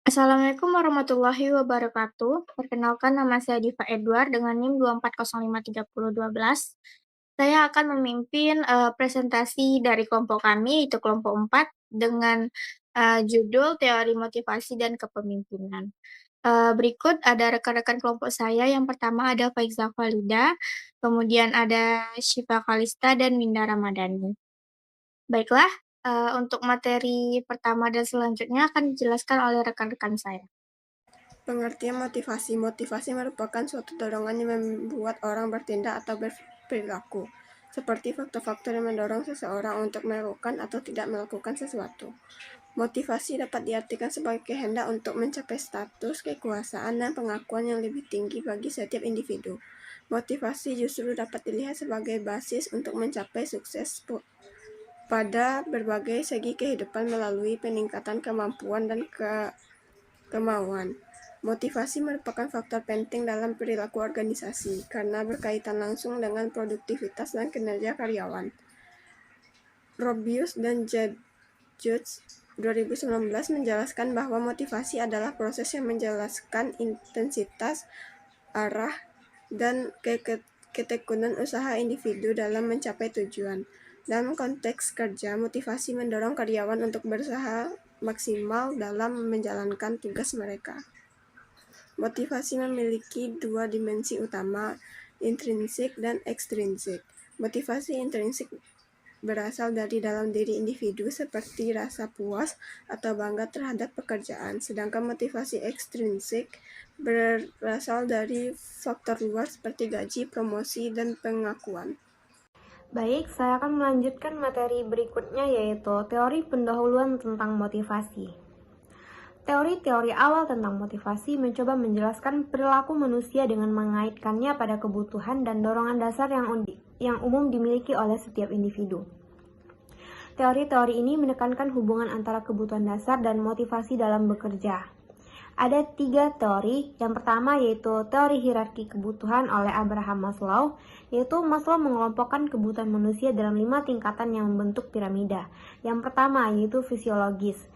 Assalamualaikum warahmatullahi wabarakatuh. Perkenalkan nama saya Diva Edward dengan NIM 240530012. Saya akan memimpin presentasi dari kelompok kami, yaitu kelompok 4, dengan judul Teori Motivasi dan Kepemimpinan. Berikut ada rekan-rekan kelompok saya. Yang pertama ada Faiza Khalida, kemudian ada Syifa Kalista, dan Winda Ramadhani. Baiklah, untuk materi pertama dan selanjutnya akan dijelaskan oleh rekan-rekan saya. Pengertian motivasi. Motivasi merupakan suatu dorongan yang membuat orang bertindak atau berperilaku, seperti faktor-faktor yang mendorong seseorang untuk melakukan atau tidak melakukan sesuatu. Motivasi dapat diartikan sebagai kehendak untuk mencapai status, kekuasaan, dan pengakuan yang lebih tinggi bagi setiap individu. Motivasi justru dapat dilihat sebagai basis untuk mencapai sukses pada berbagai segi kehidupan melalui peningkatan kemampuan dan kemauan. Motivasi merupakan faktor penting dalam perilaku organisasi karena berkaitan langsung dengan produktivitas dan kinerja karyawan. Robius dan Judge 2019 menjelaskan bahwa motivasi adalah proses yang menjelaskan intensitas, arah, dan ketekunan usaha individu dalam mencapai tujuan. Dalam konteks kerja, motivasi mendorong karyawan untuk berusaha maksimal dalam menjalankan tugas mereka. Motivasi memiliki dua dimensi utama, intrinsik dan ekstrinsik. Motivasi intrinsik berasal dari dalam diri individu seperti rasa puas atau bangga terhadap pekerjaan, sedangkan motivasi ekstrinsik berasal dari faktor luar seperti gaji, promosi, dan pengakuan. Baik, saya akan melanjutkan materi berikutnya yaitu teori pendahuluan tentang motivasi. Teori-teori awal tentang motivasi mencoba menjelaskan perilaku manusia dengan mengaitkannya pada kebutuhan dan dorongan dasar yang umum dimiliki oleh setiap individu. Teori-teori ini menekankan hubungan antara kebutuhan dasar dan motivasi dalam bekerja. Ada 3 teori. Yang pertama yaitu teori hierarki kebutuhan oleh Abraham Maslow, yaitu Maslow mengelompokkan kebutuhan manusia dalam 5 tingkatan yang membentuk piramida. Yang pertama yaitu fisiologis,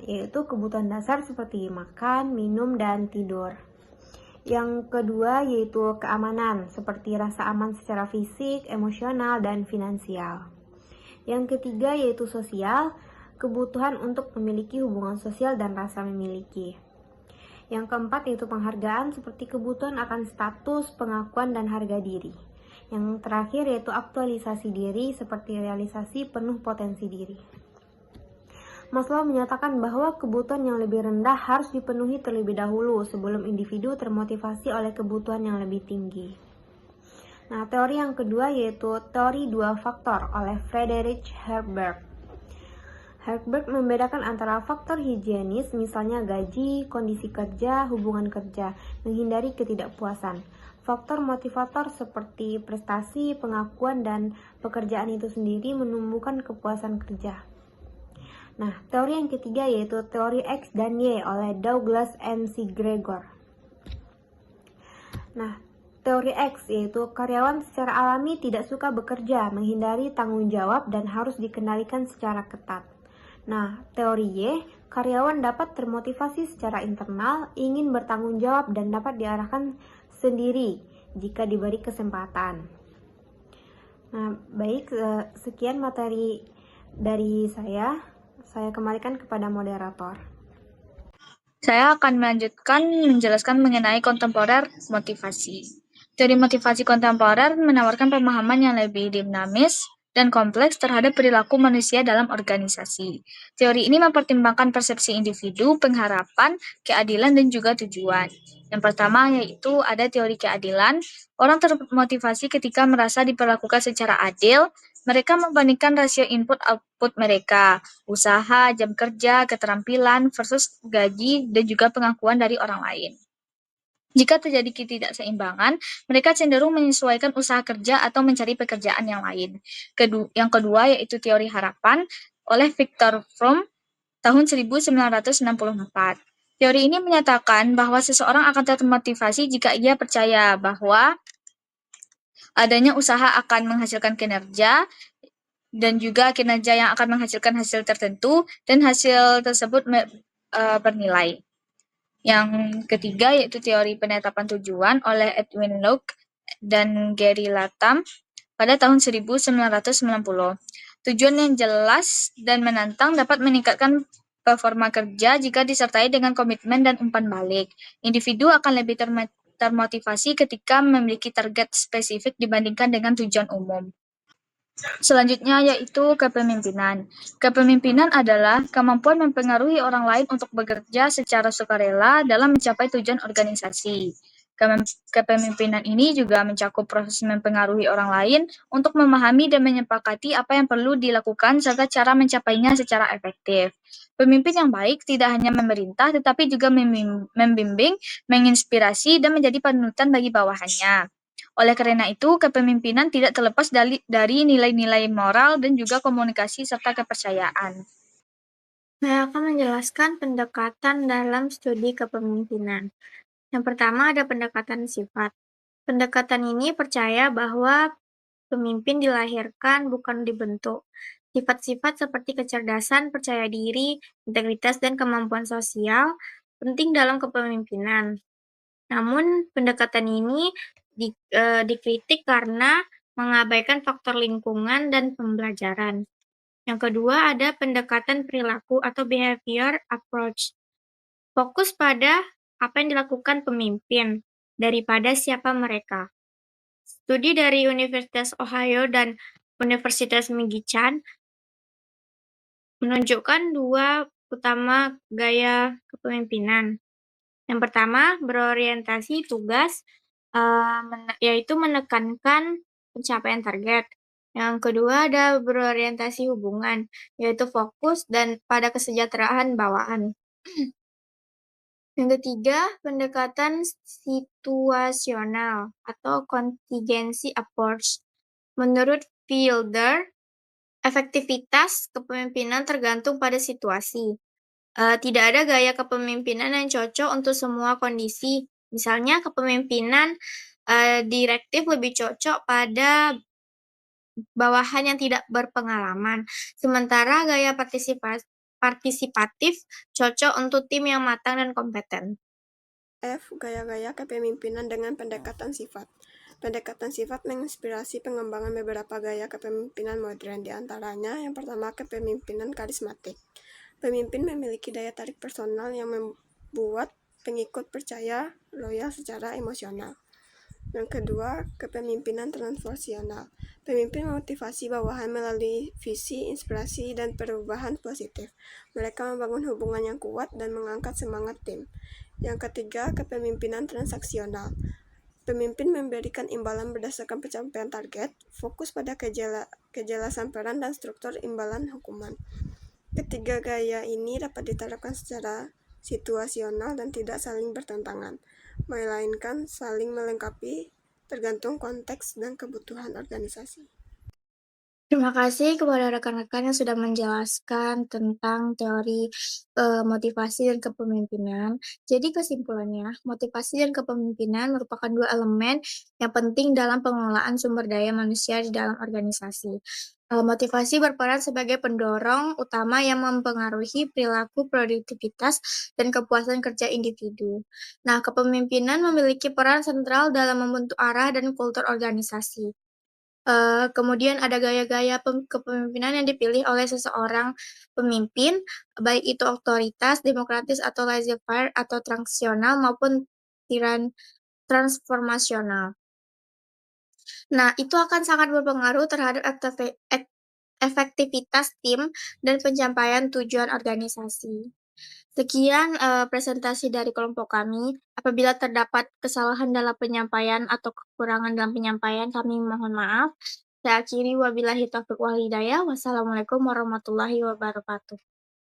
yaitu kebutuhan dasar seperti makan, minum, dan tidur. Yang kedua yaitu keamanan, seperti rasa aman secara fisik, emosional, dan finansial. Yang ketiga yaitu sosial, kebutuhan untuk memiliki hubungan sosial dan rasa memiliki. Yang keempat yaitu penghargaan, seperti kebutuhan akan status, pengakuan, dan harga diri. Yang terakhir yaitu aktualisasi diri, seperti realisasi penuh potensi diri. Maslow menyatakan bahwa kebutuhan yang lebih rendah harus dipenuhi terlebih dahulu sebelum individu termotivasi oleh kebutuhan yang lebih tinggi. Nah, teori yang kedua yaitu teori dua faktor oleh Friedrich Herbert. Herbert membedakan antara faktor higienis, misalnya gaji, kondisi kerja, hubungan kerja, menghindari ketidakpuasan. Faktor motivator seperti prestasi, pengakuan, dan pekerjaan itu sendiri menumbuhkan kepuasan kerja. Nah, teori yang ketiga yaitu teori X dan Y oleh Douglas MC Gregor. Nah, teori X yaitu karyawan secara alami tidak suka bekerja, menghindari tanggung jawab, dan harus dikendalikan secara ketat. Nah, teori Y, karyawan dapat termotivasi secara internal, ingin bertanggung jawab, dan dapat diarahkan sendiri jika diberi kesempatan. Nah, baik, sekian materi dari saya. Saya kembalikan kepada moderator. Saya akan melanjutkan menjelaskan mengenai kontemporer motivasi. Teori motivasi kontemporer menawarkan pemahaman yang lebih dinamis dan kompleks terhadap perilaku manusia dalam organisasi. Teori ini mempertimbangkan persepsi individu, pengharapan, keadilan, dan juga tujuan. Yang pertama yaitu ada teori keadilan. Orang termotivasi ketika merasa diperlakukan secara adil. Mereka membandingkan rasio input-output mereka, usaha, jam kerja, keterampilan, versus gaji, dan juga pengakuan dari orang lain. Jika terjadi ketidakseimbangan, mereka cenderung menyesuaikan usaha kerja atau mencari pekerjaan yang lain. Yang kedua yaitu teori harapan oleh Viktor Fromm tahun 1964. Teori ini menyatakan bahwa seseorang akan termotivasi jika ia percaya bahwa adanya usaha akan menghasilkan kinerja, dan juga kinerja yang akan menghasilkan hasil tertentu, dan hasil tersebut bernilai. Yang ketiga yaitu teori penetapan tujuan oleh Edwin Locke dan Gary Latham pada tahun 1990. Tujuan yang jelas dan menantang dapat meningkatkan performa kerja jika disertai dengan komitmen dan umpan balik. Individu akan lebih termotivasi ketika memiliki target spesifik dibandingkan dengan tujuan umum. Selanjutnya yaitu kepemimpinan. Kepemimpinan adalah kemampuan mempengaruhi orang lain untuk bekerja secara sukarela dalam mencapai tujuan organisasi. Kepemimpinan ini juga mencakup proses mempengaruhi orang lain untuk memahami dan menyepakati apa yang perlu dilakukan serta cara mencapainya secara efektif. Pemimpin yang baik tidak hanya memerintah tetapi juga membimbing, menginspirasi, dan menjadi panutan bagi bawahannya. Oleh karena itu, kepemimpinan tidak terlepas dari nilai-nilai moral dan juga komunikasi serta kepercayaan. Saya akan menjelaskan pendekatan dalam studi kepemimpinan. Yang pertama ada pendekatan sifat. Pendekatan ini percaya bahwa pemimpin dilahirkan bukan dibentuk. Sifat-sifat seperti kecerdasan, percaya diri, integritas, dan kemampuan sosial penting dalam kepemimpinan. Namun, pendekatan ini dikritik karena mengabaikan faktor lingkungan dan pembelajaran. Yang kedua ada pendekatan perilaku atau behavior approach. Fokus pada apa yang dilakukan pemimpin daripada siapa mereka. Studi dari Universitas Ohio dan Universitas Michigan menunjukkan dua utama gaya kepemimpinan. Yang pertama, berorientasi tugas, yaitu menekankan pencapaian target. Yang kedua ada berorientasi hubungan, yaitu fokus dan pada kesejahteraan bawahan. Yang ketiga, pendekatan situasional atau contingency approach. Menurut Fielder, efektivitas kepemimpinan tergantung pada situasi. Tidak ada gaya kepemimpinan yang cocok untuk semua kondisi. Misalnya kepemimpinan direktif lebih cocok pada bawahan yang tidak berpengalaman, sementara gaya partisipatif cocok untuk tim yang matang dan kompeten. F. Gaya-gaya kepemimpinan dengan pendekatan sifat. Pendekatan sifat menginspirasi pengembangan beberapa gaya kepemimpinan modern, di antaranya yang pertama kepemimpinan karismatik. Pemimpin memiliki daya tarik personal yang membuat pengikut percaya loyal secara emosional. Yang kedua, kepemimpinan transformasional. Pemimpin memotivasi bawahan melalui visi, inspirasi, dan perubahan positif. Mereka membangun hubungan yang kuat dan mengangkat semangat tim. Yang ketiga, kepemimpinan transaksional. Pemimpin memberikan imbalan berdasarkan pencapaian target, fokus pada kejelasan peran dan struktur imbalan hukuman. Ketiga gaya ini dapat diterapkan secara situasional dan tidak saling bertentangan, melainkan saling melengkapi tergantung konteks dan kebutuhan organisasi. Terima kasih kepada rekan-rekan yang sudah menjelaskan tentang teori motivasi dan kepemimpinan. Jadi kesimpulannya, motivasi dan kepemimpinan merupakan dua elemen yang penting dalam pengelolaan sumber daya manusia di dalam organisasi. Motivasi berperan sebagai pendorong utama yang mempengaruhi perilaku, produktivitas, dan kepuasan kerja individu. Nah, kepemimpinan memiliki peran sentral dalam membentuk arah dan kultur organisasi. Kemudian ada gaya-gaya kepemimpinan yang dipilih oleh seseorang pemimpin, baik itu otoritas, demokratis, atau laissez-faire, atau transisional maupun transformasional. Nah, itu akan sangat berpengaruh terhadap efektivitas tim dan pencapaian tujuan organisasi. Sekian presentasi dari kelompok kami. Apabila terdapat kesalahan dalam penyampaian atau kekurangan dalam penyampaian, kami mohon maaf. Saya akhiri wabillahi taufiq wal hidayah. Wassalamualaikum warahmatullahi wabarakatuh.